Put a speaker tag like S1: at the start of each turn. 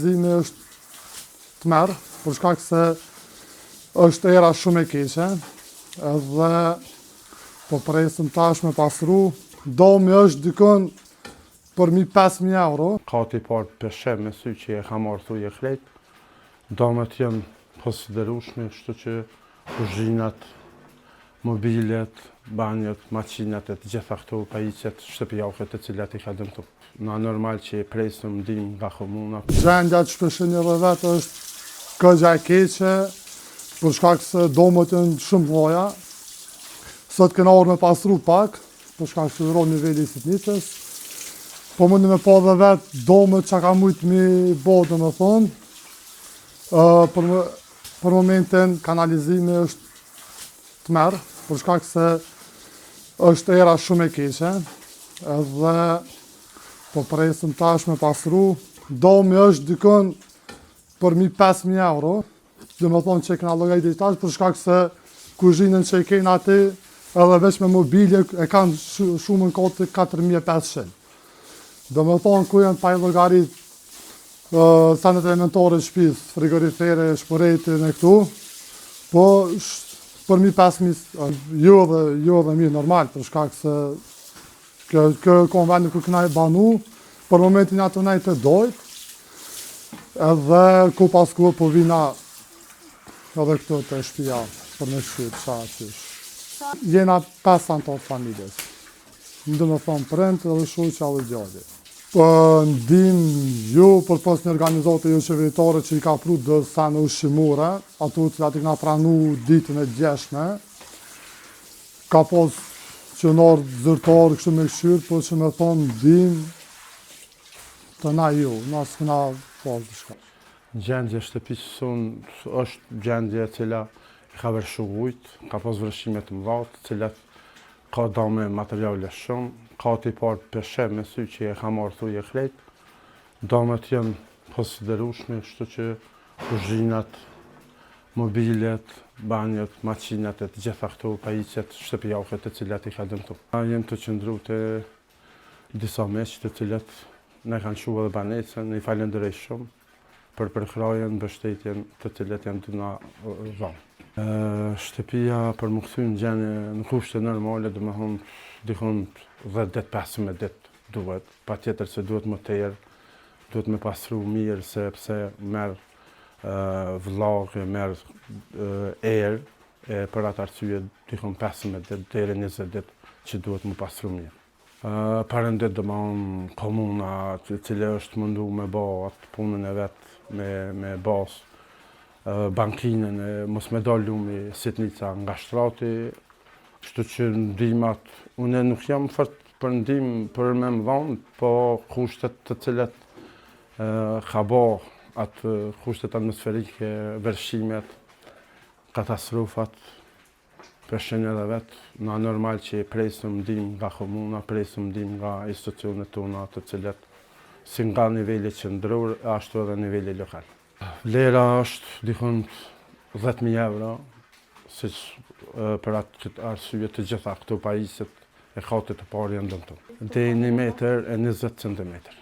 S1: Zimi është të merë, për shkak se është era shumë e keqe, edhe po presim tash me pasru, domi është dikon për 5.000 euro.
S2: Kati parë peshe me sy që e ka marrë thuj e krejt, damet janë konsiderueshme, kështu që kuzhinat, mobilet, banjët, makinat e të gjitha këto pajisjet shtëpiake të cilat i ka dëmtu. Na normal që e presim ndihmë nga komuna.
S1: Gjendja që shpeshën edhe vetë është këgja e keqe, për shkak se domet janë shumë lloja. Sot kena orë me pasru pak, për shkak se rron niveli i sitnicës. Po mundi me pa dhe vetë domet që ka mujt mi bodë me thonë. Për momentin kanalizimi është të merë, për shkak se është era shumë e keqe, edhe po presim tash me pasru. Domi është dikon për 5.000 euro, dhe me thonë që e këna llogarit tash, për shkak se kuzhinën që e kena ati, edhe veç me mobilje e kanë shumë në kote 4.500. Dhe me thonë ku janë pa i llogarit sanet elementore shtëpis, frigorifere, shporetin e këtu, po për 5.000 jo dhe mirë normal, për shkak se kjo konveni ku këna e banu, për momentin ato na i të dojt, edhe ku pas ku po vina edhe këtu të shtëpia për me shqyt, qaqysh. Jena 5 antar familjes, ndë me thonë prend edhe shoqja dhe djali. Ndim ju për pas një organizate jo qeveritare që i ka pru dhe sene ushqimore, ato cilat i kena pranu ditën e djeshme, ka pas qënar zyrtarë kështu me këshyrë, po që me thonë ndim të na ju, na s'kena pas dishka.
S2: Gjendje shtëpisë sonë është gjendje cila ka vërshu ujt, ka pas vërshime të mëdha, cilat ka dame materiale shumë, kati parë peshe me sy që e ka marrë thuj e krejt, damet janë konsiderueshme, kështu që kuzhinat, mobilet, banjët, makinat e të gjitha këto pajisjet shtëpiake të cilat i ka dëmtu. Jem të qëndru të disa meq të cilat ne kanë shu edhe banesën, i falenderoj shumë për përkrajen, mbështetjen të cilat janë të na dhanë. Shtëpia për më kthy në gjendje në kushte normale, do me thonë dikon 10 ditë 15 ditë duhet, patjetër se duhet më tërë, duhet me pasru mirë sepse merr vllage, merr erë, për atë arsye dikon 15 ditë deri 20 ditë që duhet më pasru mirë. Parendet do me thonë komuna e cila është mundu me bë atë punën e vet me basë, bankinën e mos me dal lumi sitnica nga shtrati, kështu që ndihmat, unë nuk jam fort për ndihmë për me më dhanë, po kushtet të cilat ka bë atë kushtet atmosferike, vërshimet, katastrofat, përshenja edhe vetë, na normal që presim ndihmë nga komuna, presim ndihmë nga institucionet tona të cilat si nga niveli qendror, ashtu edhe niveli lokal. Lera është dikon 10.000 euro, siç për atë arsye të gjitha këto pajisjet e katit të parë janë dëmtuar. Deri 1 metër e 20 centimetër.